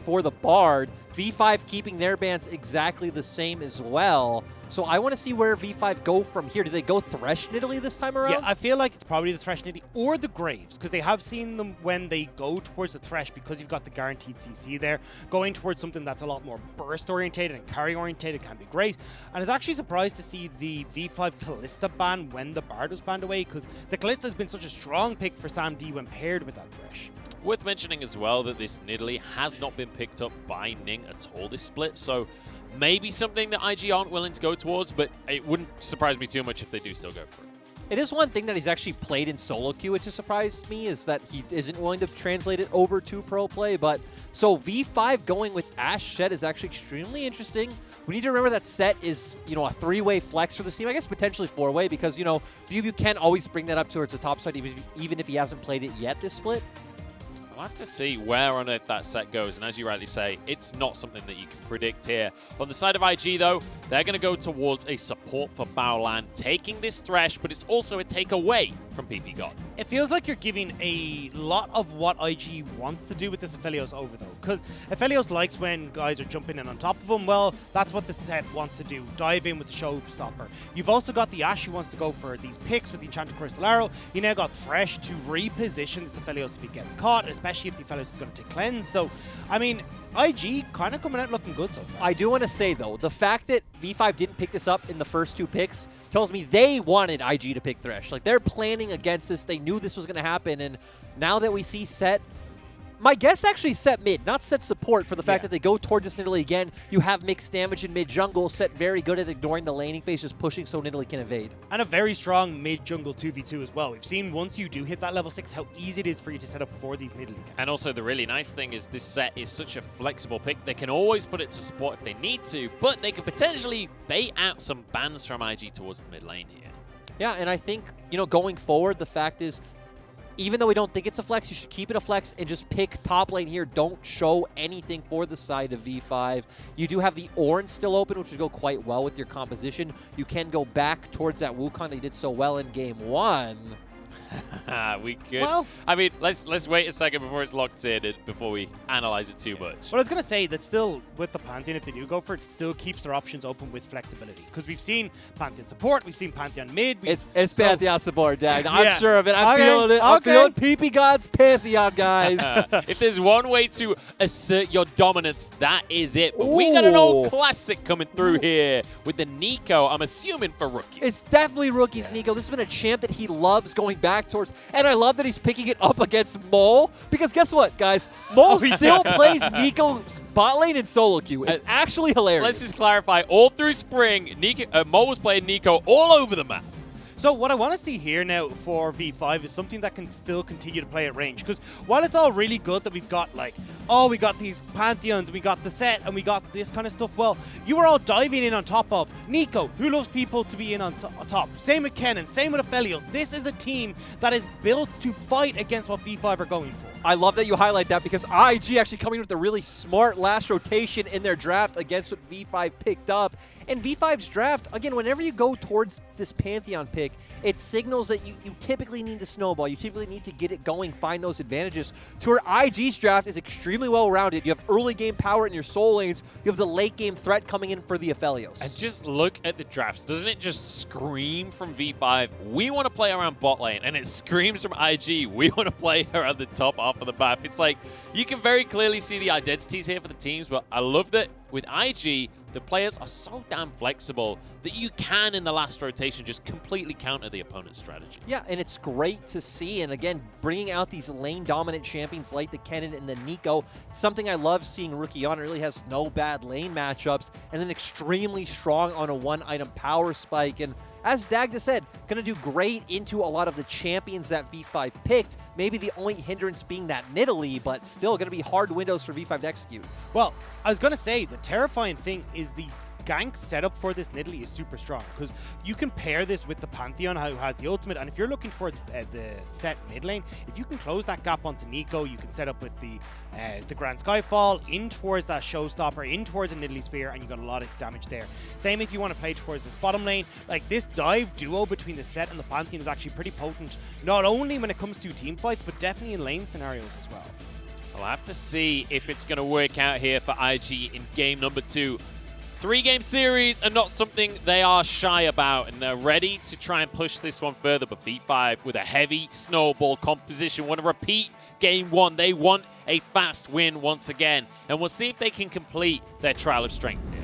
for the Bard. V5 keeping their bans exactly the same as well. So I want to see where V5 go from here. Do they go Thresh Nidalee this time around? Yeah, I feel like it's probably the Thresh Nidalee or the Graves, because they have seen them when they go towards the Thresh, because you've got the guaranteed CC there. Going towards something that's a lot more burst orientated and carry orientated can be great. And I was actually surprised to see the V5 Kalista ban when the Bard was banned away, because the Kalista has been such a strong pick for Sam D when paired with that Thresh. Worth mentioning as well that this Nidalee has not been picked up by Ning at all this split, so maybe something that IG aren't willing to go towards, but it wouldn't surprise me too much if they do still go for it. It is one thing that he's actually played in solo queue, which has surprised me, is that he isn't willing to translate it over to pro play. But so V5 going with Ashe Shed is actually extremely interesting. We need to remember that Set is, you know, a 3-way flex for this team. I guess potentially 4-way, because, you know, you can always bring that up towards the top side, even if he hasn't played it yet this split. We'll have to see where on earth that set goes, and as you rightly say, it's not something that you can predict here. On the side of IG, though, they're going to go towards a support for Baolan, taking this Thresh, but it's also a take away from PP God. It feels like you're giving a lot of what IG wants to do with this Aphelios over, though, because Aphelios likes when guys are jumping in on top of him. Well, that's what the set wants to do, dive in with the showstopper. You've also got the Ashe who wants to go for these picks with the Enchanted Crystal Arrow. You now got Thresh to reposition this Aphelios if he gets caught, especially if the Aphelios is going to take cleanse. So, I mean, IG kind of coming out looking good so far. I do want to say, though, the fact that V5 didn't pick this up in the first 2 picks tells me they wanted IG to pick Thresh. Like, they're planning against this. They knew this was going to happen, and now that we see Set, my guess actually Set mid, not Set support, for the fact that they go towards this Nidalee again. You have mixed damage in mid jungle. Set very good at ignoring the laning phase, just pushing so Nidalee can evade. And a very strong mid jungle 2v2 as well. We've seen once you do hit that level 6 how easy it is for you to set up for these Nidalee camps. And also the really nice thing is this set is such a flexible pick. They can always put it to support if they need to, but they could potentially bait out some bans from IG towards the mid lane here. Yeah, and I think, you know, going forward, the fact is, even though we don't think it's a flex, you should keep it a flex and just pick top lane here. Don't show anything for the side of V5. You do have the Ornn still open, which would go quite well with your composition. You can go back towards that Wukong they did so well in game 1. We could. Well, I mean, let's wait a second before it's locked in and before we analyze it too much. But I was going to say that still, with the Pantheon, if they do go for it, still keeps their options open with flexibility. Because we've seen Pantheon support, we've seen Pantheon mid. It's Pantheon support, Dad. I'm sure of it. I'm feeling it. I'm Okay. feeling PP God's Pantheon, guys. If there's one way to assert your dominance, that is it. But we got an old classic coming through here with the Nico, I'm assuming for rookies. It's definitely rookies, Nico. This has been a champ that he loves going back towards. And I love that he's picking it up against Mole. Because guess what, guys? Mole still plays Nico's bot lane in solo queue. It's actually hilarious. Let's just clarify. All through spring, Mole was playing Nico all over the map. So what I want to see here now for V5 is something that can still continue to play at range. Because while it's all really good that we've got like, oh, we got these Pantheons, we got the set, and we got this kind of stuff, well, you are all diving in on top of Nico, who loves people to be in on top. Same with Kennen, same with Aphelios. This is a team that is built to fight against what V5 are going for. I love that you highlight that, because IG actually coming with a really smart last rotation in their draft against what V5 picked up. And V5's draft, again, whenever you go towards this Pantheon pick, it signals that you typically need to snowball. You typically need to get it going, find those advantages. To where IG's draft is extremely well-rounded. You have early game power in your soul lanes. You have the late game threat coming in for the Aphelios. And just look at the drafts. Doesn't it just scream from V5, we want to play around bot lane, and it screams from IG, we want to play around the top half of the map. It's like, you can very clearly see the identities here for the teams, but I love that with IG, the players are so damn flexible that you can, in the last rotation, just completely counter the opponent's strategy. Yeah, and it's great to see. And again, bringing out these lane-dominant champions like the Kennen and the Nico, something I love seeing Rookie on. It really has no bad lane matchups, and then extremely strong on a one-item power spike. And as Dagda said, going to do great into a lot of the champions that V5 picked. Maybe the only hindrance being that Nidalee, but still going to be hard windows for V5 to execute. Well, I was going to say, the terrifying thing is the gank setup for this Nidalee is super strong, because you can pair this with the Pantheon who has the ultimate, and if you're looking towards the set mid lane, if you can close that gap onto Nico, you can set up with the Grand Skyfall in towards that showstopper, in towards a Nidalee Spear, and you got a lot of damage there. Same if you want to play towards this bottom lane. Like, this dive duo between the set and the Pantheon is actually pretty potent, not only when it comes to team fights, but definitely in lane scenarios as well. We'll have to see if it's going to work out here for IG in game number 2. 3-game series are not something they are shy about, and they're ready to try and push this one further. But V5 with a heavy snowball composition want to repeat game 1. They want a fast win once again, and we'll see if they can complete their trial of strength here.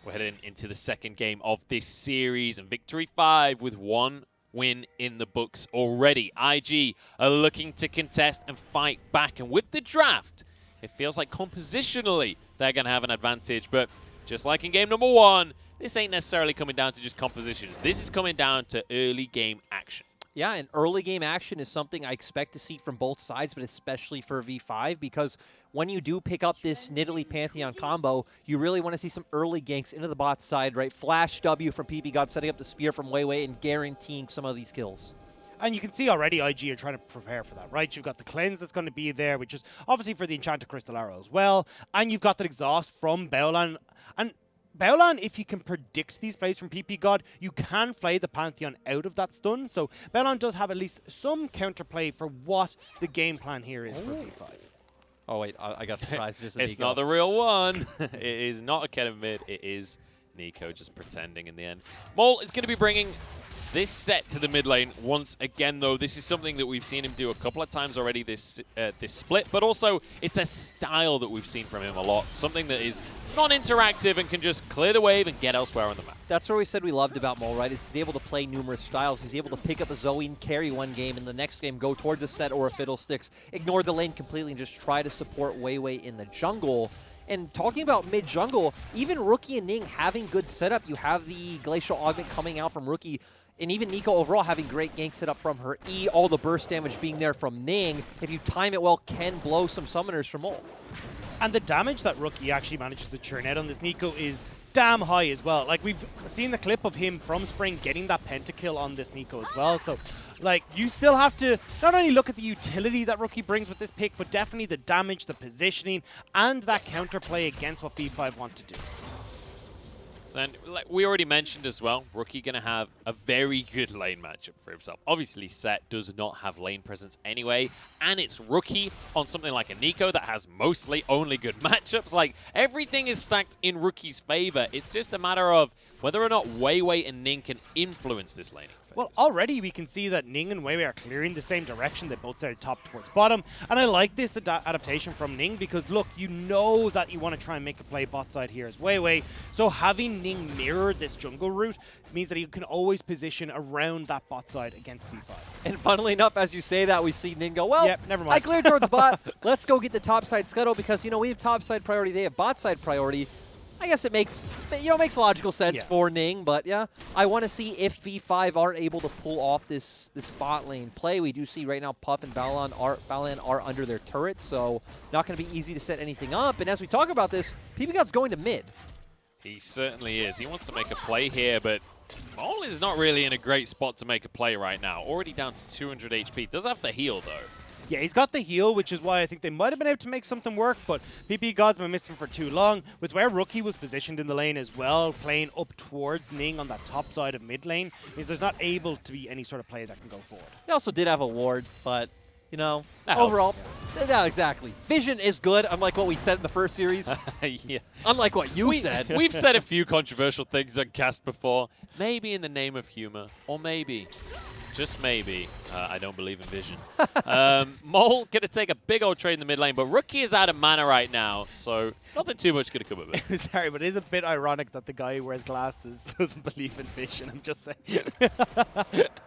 We're heading into the second game of this series, and Victory 5 with 1 win in the books already. IG are looking to contest and fight back, and with the draft, it feels like compositionally they're going to have an advantage, but just like in game number 1, this ain't necessarily coming down to just compositions. This is coming down to early game action. Yeah, and early game action is something I expect to see from both sides, but especially for V5, because when you do pick up this Nidalee Pantheon combo, you really want to see some early ganks into the bot side, right? Flash W from PPGod setting up the spear from Weiwei and guaranteeing some of these kills. And you can see already IG are trying to prepare for that, right? You've got the cleanse that's going to be there, which is obviously for the Enchanted Crystal Arrow as well. And you've got that exhaust from Baolan. And Baolan, if you can predict these plays from PPGod, you can play the Pantheon out of that stun. So Baolan does have at least some counterplay for what the game plan here is for V5. Oh, wait, I got surprised. It's not the real one. It is not a Kennen mid. It is Nico just pretending in the end. Mole is going to be bringing this set to the mid lane once again, though. This is something that we've seen him do a couple of times already this split, but also it's a style that we've seen from him a lot. Something that is non-interactive and can just clear the wave and get elsewhere on the map. That's what we said we loved about Mole, right? Is he's able to play numerous styles. He's able to pick up a Zoe and carry one game, and the next game go towards a set or a Fiddlesticks, ignore the lane completely, and just try to support Weiwei in the jungle. And talking about mid-jungle, even Rookie and Ning having good setup. You have the Glacial Augment coming out from Rookie, and even Nico overall having great gank setup from her E, all the burst damage being there from Ning. If you time it well, can blow some summoners from Mole. And the damage that Rookie actually manages to churn out on this Nico is damn high as well. Like, we've seen the clip of him from Spring getting that pentakill on this Nico as well. So, like, you still have to not only look at the utility that Rookie brings with this pick, but definitely the damage, the positioning, and that counterplay against what V5 want to do. So, and like we already mentioned as well, Rookie going to have a very good lane matchup for himself. Obviously, Set does not have lane presence anyway, and it's Rookie on something like a Nico that has mostly only good matchups. Like, everything is stacked in Rookie's favor. It's just a matter of whether or not Weiwei and Ning can influence this laning. Well, already we can see that Ning and Weiwei are clearing the same direction. They both started top towards bottom. And I like this adaptation from Ning because, look, you know that you want to try and make a play bot side here as Weiwei. So having Ning mirror this jungle route means that he can always position around that bot side against V5. And funnily enough, as you say that, we see Ning go, well, yep, never mind. I cleared towards bot. Let's go get the top side scuttle because, you know, we have top side priority. They have bot side priority. I guess it makes, makes logical sense for Ning, but yeah, I want to see if V5 are able to pull off this bot lane play. We do see right now Puff and Balan are under their turrets, so not going to be easy to set anything up. And as we talk about this, PPGod's going to mid. He certainly is. He wants to make a play here, but Mole is not really in a great spot to make a play right now. Already down to 200 HP. Does have the heal, though. Yeah, he's got the heal, which is why I think they might have been able to make something work, but PPGod's been missing for too long. With where Rookie was positioned in the lane as well, playing up towards Ning on that top side of mid lane, means there's not able to be any sort of play that can go forward. They also did have a ward, but, you know, that overall, helps. Yeah, exactly. Vision is good, unlike what we said in the first series. Yeah. Unlike what you said. We've said a few controversial things on cast before. Maybe in the name of humor, or maybe, just maybe, I don't believe in vision. Mole going to take a big old trade in the mid lane, but Rookie is out of mana right now, so nothing too much going to come of it. Sorry, but it is a bit ironic that the guy who wears glasses doesn't believe in vision, I'm just saying.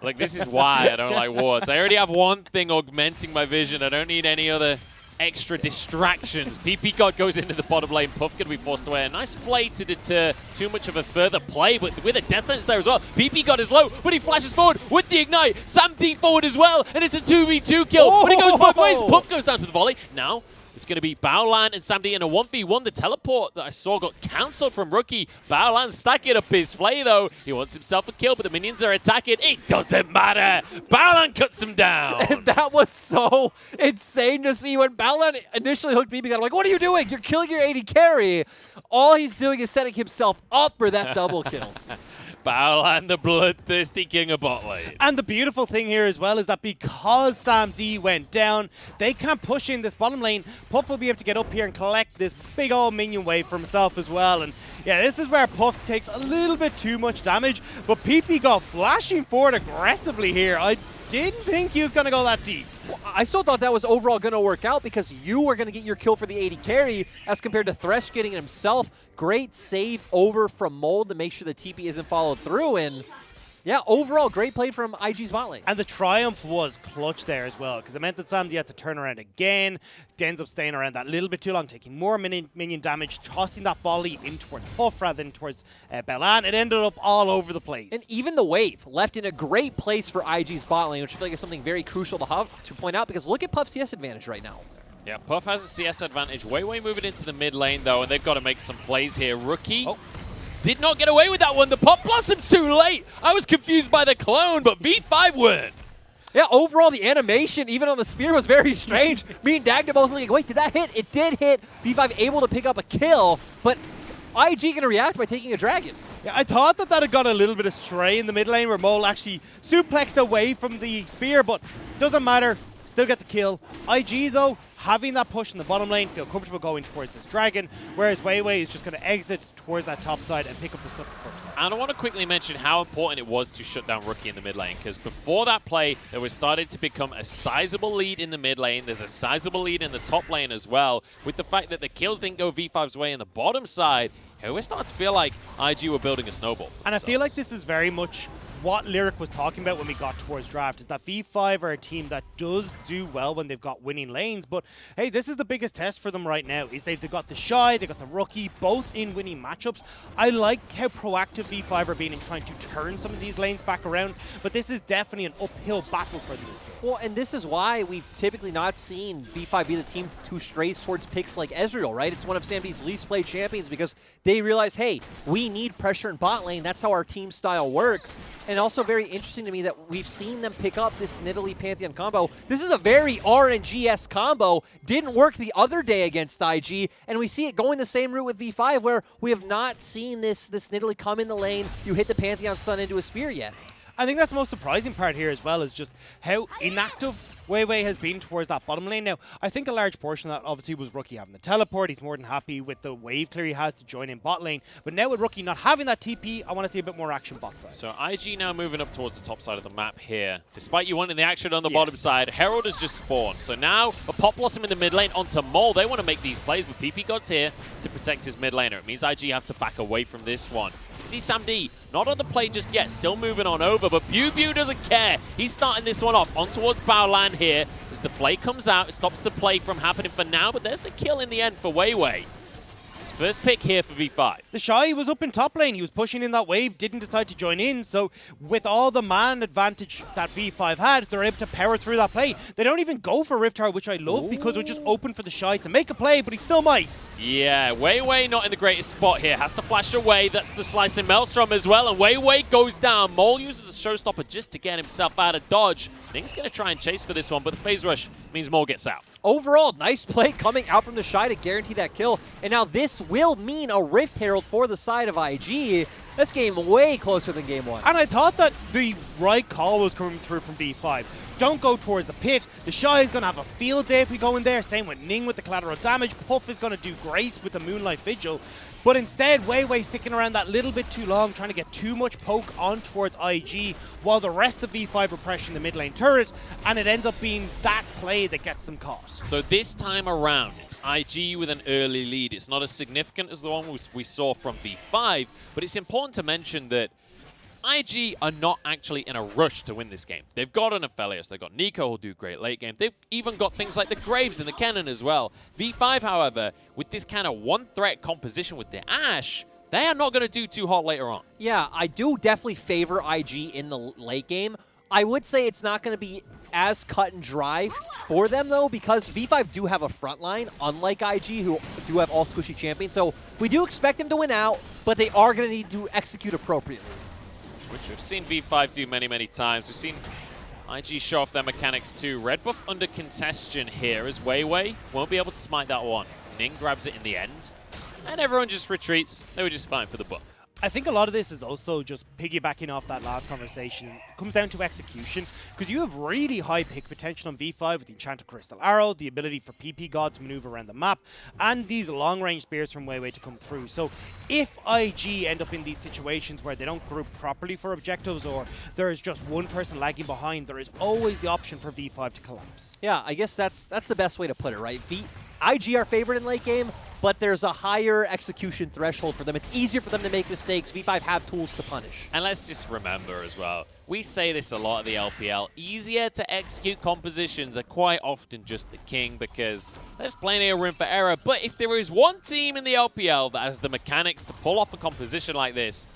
Like, this is why I don't like wards. I already have one thing augmenting my vision. I don't need any other extra distractions. PPGod goes into the bottom lane. Puff going to be forced away. A nice play to deter too much of a further play, but with a death sentence there as well. PPGod is low, but he flashes forward with the ignite. Sam team forward as well, and it's a 2v2 kill. But it goes both ways. Puff goes down to the volley. Now, the It's going to be Baolan and Samdi in a 1v1. The teleport that I saw got cancelled from Rookie. Baolan stacking up his play, though. He wants himself a kill, but the minions are attacking. It doesn't matter. Baolan cuts him down. And that was so insane to see. When Baolan initially hooked BB, I'm like, what are you doing? You're killing your AD carry. All he's doing is setting himself up for that double kill. Baolan, the bloodthirsty king of bot lane. And the beautiful thing here as well is that because Sam D went down, they can't push in this bottom lane. Puff will be able to get up here and collect this big old minion wave for himself as well. And yeah, this is where Puff takes a little bit too much damage, but PP got flashing forward aggressively here. I didn't think he was going to go that deep. Well, I still thought that was overall going to work out because you were going to get your kill for the AD carry as compared to Thresh getting it himself. Great save over from Mold to make sure the TP isn't followed through. And yeah, overall, great play from IG's bot lane. And the triumph was clutch there as well, because it meant that Samdi had to turn around again. Ends up staying around that little bit too long, taking more minion damage, tossing that volley in towards Puff rather than towards Baolan. It ended up all over the place. And even the wave left in a great place for IG's bot lane, which I feel like is something very crucial to point out, because look at Puff's CS advantage right now. Yeah, Puff has a CS advantage. Way moving into the mid lane, though, and they've got to make some plays here. Rookie did not get away with that one. The Pop Blossom's too late. I was confused by the clone, but V5 weren't. Yeah, overall, the animation, even on the spear, was very strange. Me and Dagda both looking, wait, did that hit? It did hit. V5 able to pick up a kill, but IG going to react by taking a dragon. Yeah, I thought that had gone a little bit astray in the mid lane where Mole actually suplexed away from the spear, but doesn't matter. Still get the kill. IG, though, having that push in the bottom lane, feel comfortable going towards this dragon, whereas Weiwei is just going to exit towards that top side and pick up the scuttle for himself. And I want to quickly mention how important it was to shut down Rookie in the mid lane, because before that play, there was started to become a sizable lead in the mid lane. There's a sizable lead in the top lane as well. With the fact that the kills didn't go V5's way in the bottom side, we're starting to feel like IG were building a snowball. And I feel like this is very much what Lyric was talking about when we got towards draft, is that V5 are a team that does do well when they've got winning lanes, but hey, this is the biggest test for them right now, is they've got the Shy, they've got the Rookie, both in winning matchups. I like how proactive V5 are being in trying to turn some of these lanes back around, but this is definitely an uphill battle for them this game. Well, and this is why we've typically not seen V5 be the team who strays towards picks like Ezreal, right? It's one of Samdi's least played champions because they realize, hey, we need pressure in bot lane. That's how our team style works. And also very interesting to me that we've seen them pick up this Nidalee Pantheon combo. This is a very RNG-esque combo. Didn't work the other day against IG, and we see it going the same route with V5, where we have not seen this Nidalee come in the lane, you hit the Pantheon stun into a spear yet. I think that's the most surprising part here as well, is just how inactive Weiwei has been towards that bottom lane. Now, I think a large portion of that obviously was Rookie having the teleport. He's more than happy with the wave clear he has to join in bot lane. But now with Rookie not having that TP, I want to see a bit more action bot side. So IG now moving up towards the top side of the map here. Despite you wanting the action on the bottom side, Herald has just spawned. So now a Pop Blossom in the mid lane onto Mole. They want to make these plays, with PP God's here to protect his mid laner. It means IG have to back away from this one. You see Sam D not on the play just yet, still moving on over, but Bew doesn't care. He's starting this one off on towards Baolan here. As the play comes out, it stops the play from happening for now, but there's the kill in the end for Weiwei. His first pick here for V5. The Shy was up in top lane. He was pushing in that wave, didn't decide to join in. So with all the man advantage that V5 had, they're able to power through that play. They don't even go for Rift Tower, which I love, because they're just open for the Shy to make a play, but he still might. Yeah, Weiwei not in the greatest spot here. Has to flash away. That's the slicing Maelstrom as well. And Weiwei goes down. Mole uses a showstopper just to get himself out of dodge. Thing's going to try and chase for this one, but the phase rush means Mole gets out. Overall, nice play coming out from the Shy to guarantee that kill. And now this will mean a Rift Herald for the side of IG. This game way closer than game one. And I thought that the right call was coming through from V5. Don't go towards the pit. The Shy is going to have a field day if we go in there. Same with Ning with the collateral damage. Puff is going to do great with the Moonlight Vigil. But instead, Weiwei sticking around that little bit too long, trying to get too much poke on towards IG, while the rest of V5 are pressuring the mid lane turret, and it ends up being that play that gets them caught. So this time around, it's IG with an early lead. It's not as significant as the one we saw from V5, but it's important to mention that IG are not actually in a rush to win this game. They've got an Aphelios, they've got Nico who'll do great late game. They've even got things like the Graves and the Kennen as well. V5, however, with this kind of one-threat composition with the Ashe, they are not going to do too hot later on. Yeah, I do definitely favor IG in the late game. I would say it's not going to be as cut and dry for them, though, because V5 do have a front line, unlike IG, who do have all squishy champions. So we do expect them to win out, but they are going to need to execute appropriately. Which we've seen V5 do many, many times. We've seen IG show off their mechanics too. Red buff under contestion here as Weiwei won't be able to smite that one. Ning grabs it in the end, and everyone just retreats. They were just fine for the buff. I think a lot of this is also just piggybacking off that last conversation. It comes down to execution, because you have really high pick potential on V5 with the Enchanted Crystal Arrow, the ability for PP God to maneuver around the map, and these long-range spears from Weiwei to come through. So if IG end up in these situations where they don't group properly for objectives, or there is just one person lagging behind, there is always the option for V5 to collapse. Yeah, I guess that's the best way to put it, right? IG are favored in late game, but there's a higher execution threshold for them. It's easier for them to make mistakes. V5 have tools to punish. And let's just remember as well, we say this a lot at the LPL, easier to execute compositions are quite often just the king because there's plenty of room for error. But if there is one team in the LPL that has the mechanics to pull off a composition like this,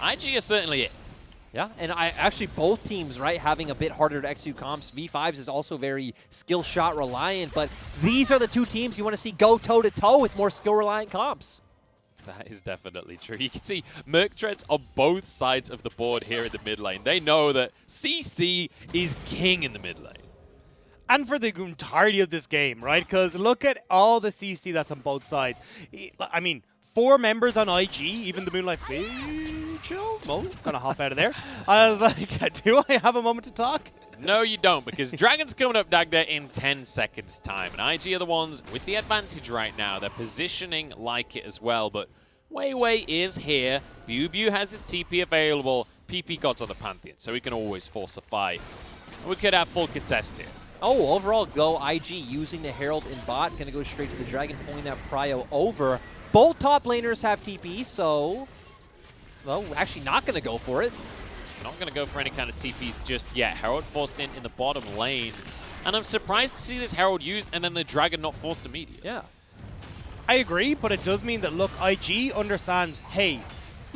IG is certainly it. Yeah, and actually both teams, right, having a bit harder to execute comps. V5's is also very skill shot reliant, but these are the two teams you want to see go toe-to-toe with more skill reliant comps. That is definitely true. You can see Merc Treads on both sides of the board here in the mid lane. They know that CC is king in the mid lane. And for the entirety of this game, right? Because look at all the CC that's on both sides. I mean, 4 members on IG, even the Moonlight Vigil. Well, gonna hop out of there. I was like, do I have a moment to talk? No, you don't, because Dragon's coming up, Dagda, in 10 seconds' time. And IG are the ones with the advantage right now. They're positioning like it as well, but Weiwei is here. BuBu has his TP available. PP God's on the Pantheon, so he can always force a fight. And we could have full contest here. Oh, overall go IG using the Herald in bot. Going to go straight to the Dragon, pulling that prio over. Both top laners have TP, so... Well, actually not going to go for it. Not going to go for any kind of TPs just yet. Herald forced in the bottom lane. And I'm surprised to see this Herald used and then the Dragon not forced immediately. Yeah. I agree, but it does mean that, look, IG understand, hey,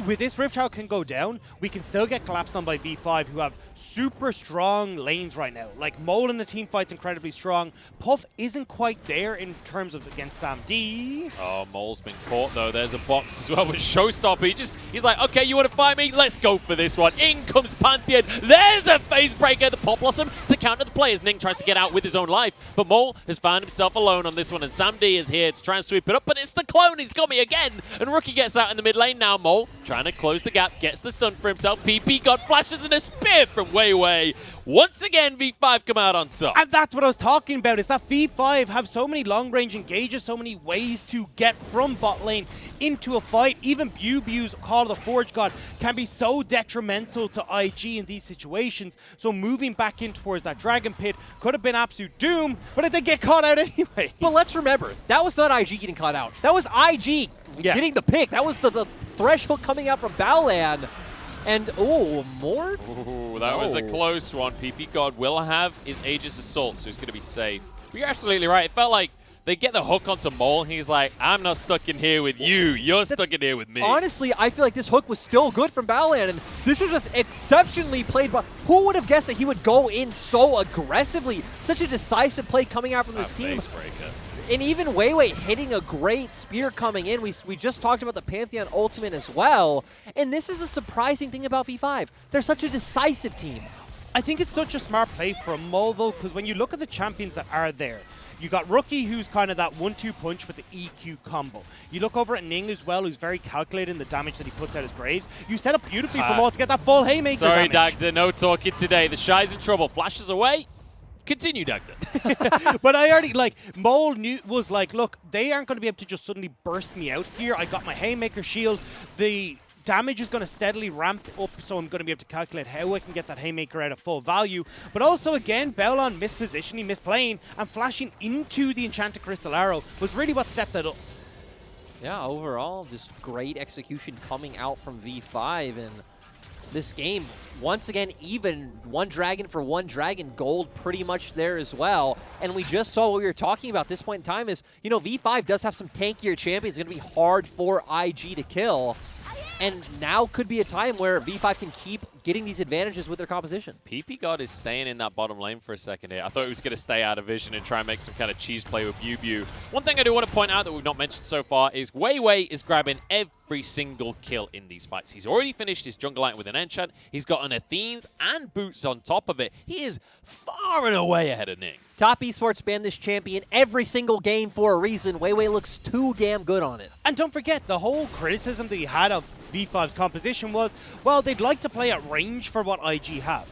with this Rift Tower can go down, we can still get collapsed on by V5, who have super strong lanes right now. Like, Mole in the team fight's incredibly strong. Puff isn't quite there in terms of against Sam D. Oh, Mole's been caught, though. There's a box as well with Showstopper. He's like, okay, you want to fight me? Let's go for this one. In comes Pantheon. There's a phase breaker. The Pop Blossom to counter the players. Ning tries to get out with his own life, but Mole has found himself alone on this one, and Sam D is here to try and sweep it up, but it's the clone. He's got me again, and Rookie gets out in the mid lane now. Mole trying to close the gap, gets the stun for himself. PP God flashes and a spear from Weiwei. Once again, V5 come out on top. And that's what I was talking about, is that V5 have so many long-range engages, so many ways to get from bot lane into a fight. Even BuBu's Call of the Forge God can be so detrimental to IG in these situations. So moving back in towards that Dragon Pit could have been absolute doom, but it did get caught out anyway. But let's remember, that was not IG getting caught out. That was IG getting the pick. That was the threshold coming out from Baolan. And, oh, more? Ooh, that was a close one. PP God will have his Aegis Assault, so he's going to be safe. But you're absolutely right. It felt like they get the hook onto Mole, and he's like, I'm not stuck in here with you. You're stuck in here with me. Honestly, I feel like this hook was still good from Baolan, and this was just exceptionally played. But who would have guessed that he would go in so aggressively? Such a decisive play coming out from this team. And even Weiwei hitting a great spear coming in. We just talked about the Pantheon ultimate as well. And this is a surprising thing about V5. They're such a decisive team. I think it's such a smart play from Mole, though, because when you look at the champions that are there, you got Rookie, who's kind of that 1-2 punch with the EQ combo. You look over at Ning as well, who's very calculated in the damage that he puts out his Graves. You set up beautifully for Mole to get that full haymaker Sorry, damage. Dagda, no talking today. The Shy's in trouble. Flashes away. Continue, Dagda. But I already, like, Mole was like, look, they aren't going to be able to just suddenly burst me out here. I got my haymaker shield. The damage is going to steadily ramp up, so I'm going to be able to calculate how I can get that haymaker out of full value. But also, again, Baolan mispositioning, misplaying, and flashing into the Enchanted Crystal Arrow was really what set that up. Yeah, overall, just great execution coming out from V5, and this game, once again, even one dragon for one dragon, gold pretty much there as well. And we just saw what we were talking about this point in time is, you know, V5 does have some tankier champions. It's going to be hard for IG to kill. And now could be a time where V5 can keep getting these advantages with their composition. PP God is staying in that bottom lane for a second here. I thought he was going to stay out of vision and try and make some kind of cheese play with Bew. One thing I do want to point out that we've not mentioned so far is Weiwei is grabbing every single kill in these fights. He's already finished his jungle item with an enchant. He's got an Athene's and boots on top of it. He is far and away ahead of Ning. Top Esports banned this champion every single game for a reason. Weiwei looks too damn good on it. And don't forget, the whole criticism that you had of V5's composition was, well, they'd like to play at range for what IG have.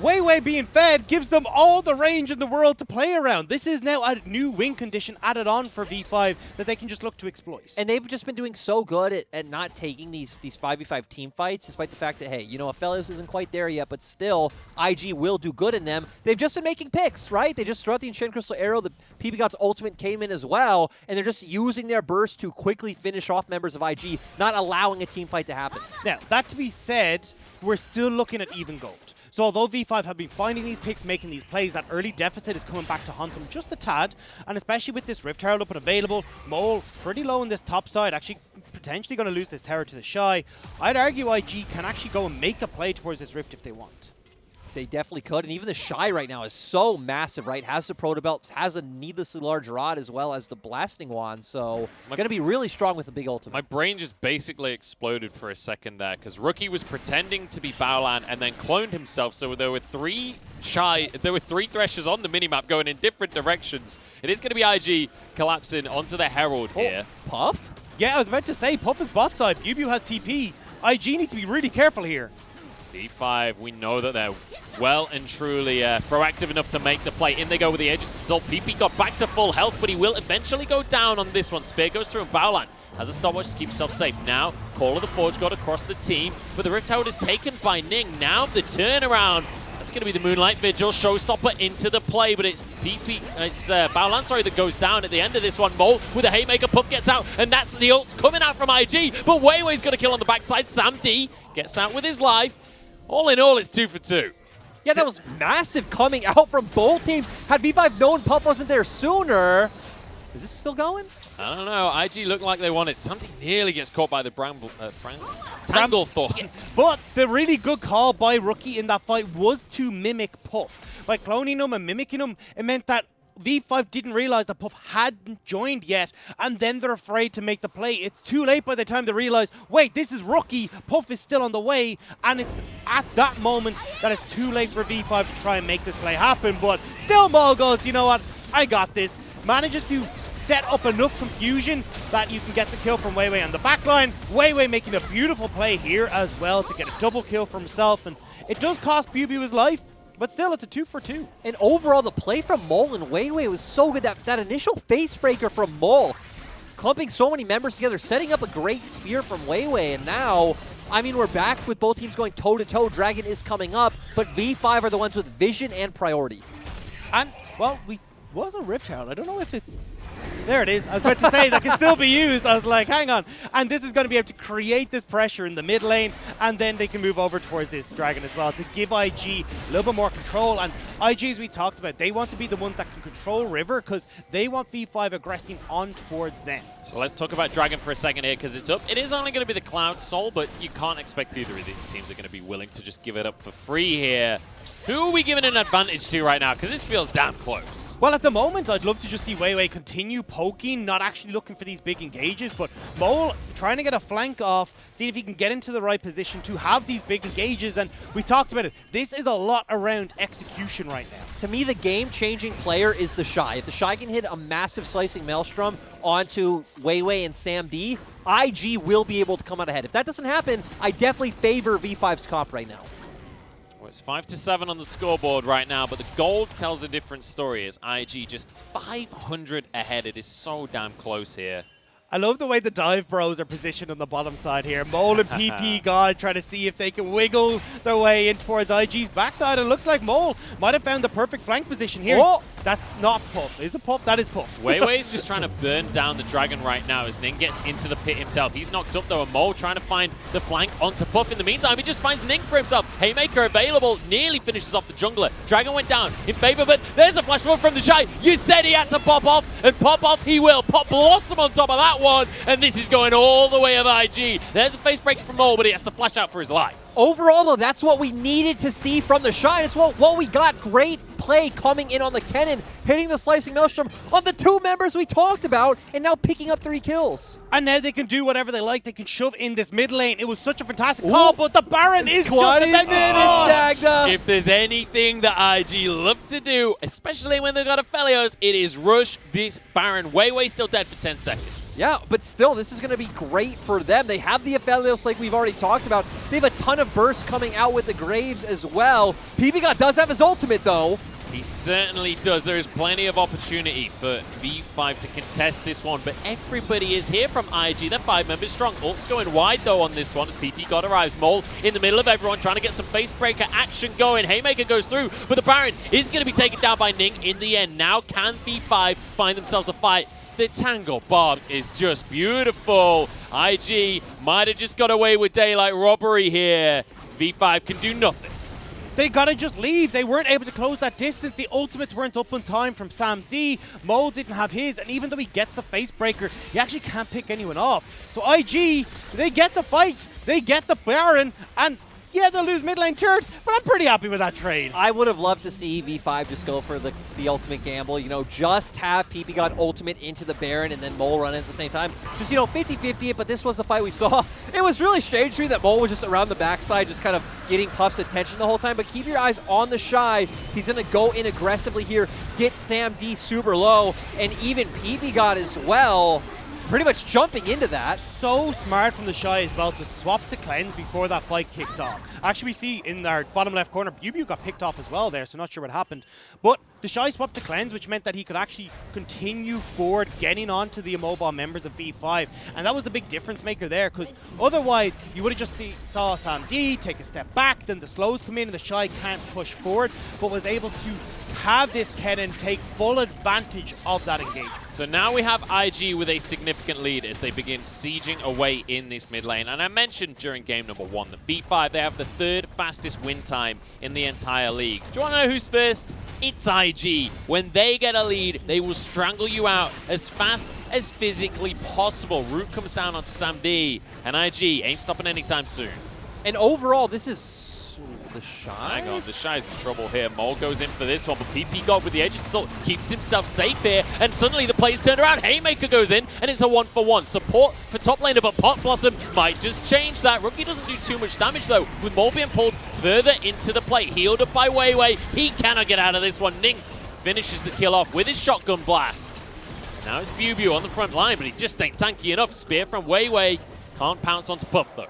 Weiwei being fed gives them all the range in the world to play around. This is now a new win condition added on for V5 that they can just look to exploit. And they've just been doing so good at not taking these 5v5 team fights, despite the fact that, hey, you know, Aphelios isn't quite there yet, but still, IG will do good in them. They've just been making picks, right? They just threw out the Enchanted Crystal Arrow, the PP God's ultimate came in as well, and they're just using their burst to quickly finish off members of IG, not allowing a team fight to happen. Now, that to be said, we're still looking at even gold. So although V5 have been finding these picks, making these plays, that early deficit is coming back to haunt them just a tad. And especially with this Rift Herald up and available, Mole pretty low on this top side, actually potentially going to lose this tower to the Shy. I'd argue IG can actually go and make a play towards this Rift if they want. They definitely could, and even the Shy right now is so massive, right? Has the Proto Belt, has a needlessly large rod as well as the Blasting Wand, so going to be really strong with the big ultimate. My brain just basically exploded for a second there, because Rookie was pretending to be Baolan and then cloned himself, so there were three Threshers on the minimap going in different directions. It is going to be IG collapsing onto the Herald here. Puff? Yeah, I was about to say, Puff is bot side, Bew has TP. IG need to be really careful here. V5, we know that they're well and truly proactive enough to make the play. In they go with the Aegis Assault. PP got back to full health, but he will eventually go down on this one. Spear goes through and Baolan has a stopwatch to keep himself safe. Now, Call of the Forge got across the team, but the Rift Herald is taken by Ning. Now the turnaround. That's going to be the Moonlight Vigil showstopper into the play, but it's Baolan, sorry, that goes down at the end of this one. Mole with a Haymaker, Puff gets out, and that's the ults coming out from IG, but Weiwei's got a kill on the backside. Sam D gets out with his life. All in all, it's 2 for 2. Yeah, that was massive coming out from both teams. Had V5 known Puff wasn't there sooner, is this still going? I don't know. IG looked like they wanted. Something nearly gets caught by the Tangle Thorns. Yes. But the really good call by Rookie in that fight was to mimic Puff. By cloning him and mimicking him, it meant that V5 didn't realize that Puff hadn't joined yet, and then they're afraid to make the play. It's too late by the time they realize, wait, this is Rookie, Puff is still on the way, and it's at that moment that it's too late for V5 to try and make this play happen. But still, Maul goes, you know what, I got this. Manages to set up enough confusion that you can get the kill from Weiwei on the backline. Weiwei making a beautiful play here as well to get a double kill for himself, and it does cost Bew his life. But still, it's a 2 for 2. And overall, the play from Mole and Weiwei was so good. That initial face breaker from Mole, clumping so many members together, setting up a great spear from Weiwei. And now, I mean, we're back with both teams going toe-to-toe. Dragon is coming up, but V5 are the ones with vision and priority. And, well, was a Rift Herald. I don't know if it... There it is. I was about to say that can still be used. I was like, hang on. And this is going to be able to create this pressure in the mid lane, and then they can move over towards this Dragon as well to give IG a little bit more control. And IG, as we talked about, they want to be the ones that can control River because they want V5 aggressing on towards them. So let's talk about Dragon for a second here because it's up. It is only going to be the Cloud Soul, but you can't expect either of these teams are going to be willing to just give it up for free here. Who are we giving an advantage to right now? Because this feels damn close. Well, at the moment, I'd love to just see Weiwei continue poking, not actually looking for these big engages, but Mole trying to get a flank off, see if he can get into the right position to have these big engages, and we talked about it. This is a lot around execution right now. To me, the game-changing player is the Shy. If the Shy can hit a massive slicing Maelstrom onto Weiwei and Sam D, IG will be able to come out ahead. If that doesn't happen, I definitely favor V5's comp right now. It's 5-7 on the scoreboard right now, but the gold tells a different story as IG just 500 ahead. It is so damn close here. I love the way the dive bros are positioned on the bottom side here. Mole and PP God trying to see if they can wiggle their way in towards IG's backside. And it looks like Mole might have found the perfect flank position here. Oh! That's not Puff. Is it Puff? That is Puff. Weiwei's just trying to burn down the Dragon right now as Ning gets into the pit himself. He's knocked up though, and Mole trying to find the flank onto Puff. In the meantime, he just finds Ning for himself. Haymaker available, nearly finishes off the jungler. Dragon went down in favor, but there's a flash forward from the Shy. You said he had to pop off, and pop off he will. Pop Blossom on top of that one, and this is going all the way of IG. There's a face break from Mole, but he has to flash out for his life. Overall, though, that's what we needed to see from the Shine. It's what we got. Great play coming in on the cannon, hitting the Slicing Maelstrom on the 2 members we talked about, and now picking up 3 kills. And now they can do whatever they like. They can shove in this mid lane. It was such a fantastic call, but the Baron is just defended. It's snagged up. If there's anything that IG love to do, especially when they've got a Felios, it is rush this Baron. Way still dead for 10 seconds. Yeah, but still, this is going to be great for them. They have the Aphelios like we've already talked about. They have a ton of bursts coming out with the Graves as well. PBGOT does have his ultimate, though. He certainly does. There is plenty of opportunity for V5 to contest this one, but everybody is here from IG. They're 5 members strong. Ult's going wide, though, on this one as PBGOT arrives. Mole in the middle of everyone trying to get some facebreaker action going. Haymaker goes through, but the Baron is going to be taken down by Ning in the end. Now can V5 find themselves a fight? The Tangle Barbs is just beautiful. IG might have just got away with daylight robbery here. V5 can do nothing. They gotta just leave. They weren't able to close that distance. The ultimates weren't up on time from Sam D. Mole didn't have his, and even though he gets the facebreaker, he actually can't pick anyone off. So IG, they get the fight, they get the Baron, and yeah, they'll lose mid lane turret, but I'm pretty happy with that trade. I would have loved to see V5 just go for the ultimate gamble, you know, just have PBGOT ultimate into the Baron and then Mole run in at the same time. Just, you know, 50-50 it, but this was the fight we saw. It was really strange to me that Mole was just around the backside, just kind of getting Puff's attention the whole time, but keep your eyes on the Shy. He's going to go in aggressively here, get Sam D super low, and even PBGOT as well, pretty much jumping into that. So smart from the Shy as well to swap to cleanse before that fight kicked off. Actually, we see in our bottom left corner, Bubu got picked off as well there, so not sure what happened. But the Shy swapped to cleanse, which meant that he could actually continue forward, getting on to the immobile members of V5. And that was the big difference maker there, because otherwise, you would have just saw Sam D take a step back, then the slows come in and the Shy can't push forward, but was able to have this Kennen take full advantage of that engagement. So now we have IG with a significant lead as they begin sieging away in this mid lane. And I mentioned during game number 1 that V5, they have the 3rd fastest win time in the entire league. Do you want to know who's first? It's IG. When they get a lead, they will strangle you out as fast as physically possible. Root comes down on Sam D, and IG ain't stopping anytime soon. And overall, this is the Shy. Hang on, the Shy's in trouble here. Mole goes in for this one, but PBGOT with the edge still keeps himself safe here, and suddenly the play's turned around. Haymaker goes in, and it's a 1-for-1. Support for top laner, but Pot Blossom might just change that. Rookie doesn't do too much damage, though, with Mole being pulled further into the plate. Healed up by Weiwei. He cannot get out of this one. Ning finishes the kill off with his shotgun blast. Now it's Bubu on the front line, but he just ain't tanky enough. Spear from Weiwei. Can't pounce onto Puff, though.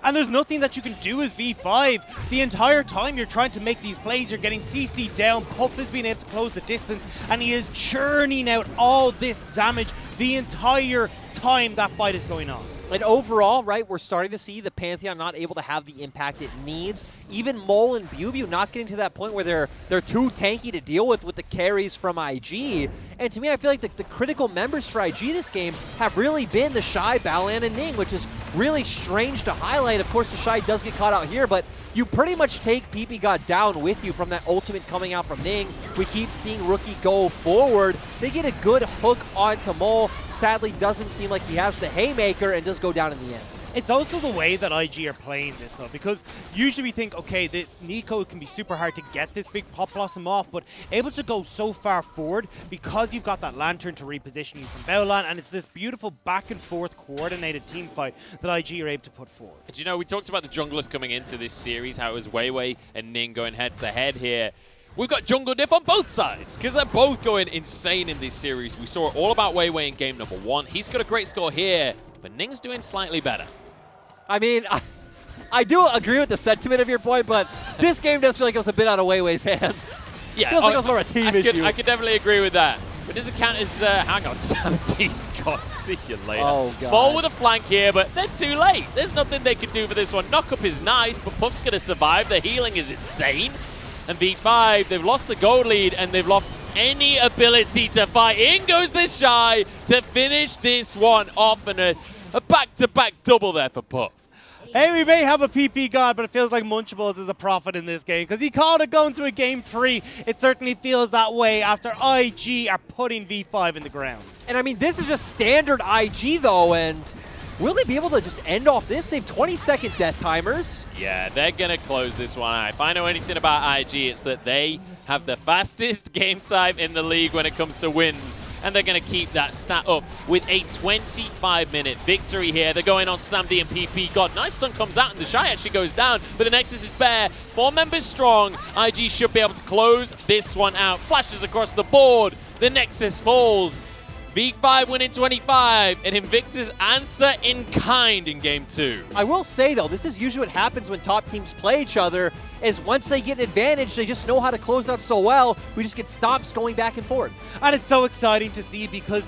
And there's nothing that you can do as V5. The entire time you're trying to make these plays, you're getting CC down. Puff has been able to close the distance, and he is churning out all this damage the entire time that fight is going on. And overall, right, we're starting to see the Pantheon not able to have the impact it needs. Even Mole and Bubu not getting to that point where they're too tanky to deal with the carries from IG. And to me, I feel like the critical members for IG this game have really been the Shy, Balan, and Ning, which is really strange to highlight. Of course, the Shy does get caught out here, but you pretty much take PBGOT down with you from that ultimate coming out from Ning. We keep seeing Rookie go forward. They get a good hook onto Mole. Sadly, doesn't seem like he has the Haymaker and does go down in the end. It's also the way that IG are playing this, though, because usually we think, okay, this Nico can be super hard to get this big Pop Blossom off, but able to go so far forward because you've got that Lantern to reposition you from Bowland, and it's this beautiful back and forth coordinated team fight that IG are able to put forward. And you know, we talked about the junglers coming into this series, how it was Weiwei and Ning going head to head here. We've got jungle diff on both sides because they're both going insane in this series. We saw it all about Weiwei in game number 1. He's got a great score here, but Ning's doing slightly better. I mean, I do agree with the sentiment of your point, but this game does feel like it was a bit out of Weiwei's hands. Yeah, feels like it was more a team issue. I could definitely agree with that. But does it count as, hang on, Sam D's gone. See you later. Oh, God. Ball with a flank here, but they're too late. There's nothing they can do for this one. Knock up is nice, but Puff's going to survive. The healing is insane. And V5, they've lost the gold lead, and they've lost any ability to fight. In goes the Shy to finish this one off, and a back-to-back double there for Puff. Hey, we may have a PP god, but it feels like Munchables is a prophet in this game because he called it going to a game 3. It certainly feels that way after IG are putting V5 in the ground. And I mean, this is just standard IG though, and Will they be able to just end off this? They have 20-second death timers. Yeah, they're going to close this one out. If I know anything about IG, it's that they have the fastest game time in the league when it comes to wins, and they're going to keep that stat up with a 25-minute victory here. They're going on Sam D and PP. God, nice stun comes out, and the Shy actually goes down, but the Nexus is bare. 4 members strong. IG should be able to close this one out. Flashes across the board. The Nexus falls. V5 win in 25, and Invictus answer in kind in game 2. I will say, though, this is usually what happens when top teams play each other, is once they get an advantage, they just know how to close out so well, we just get stops going back and forth. And it's so exciting to see because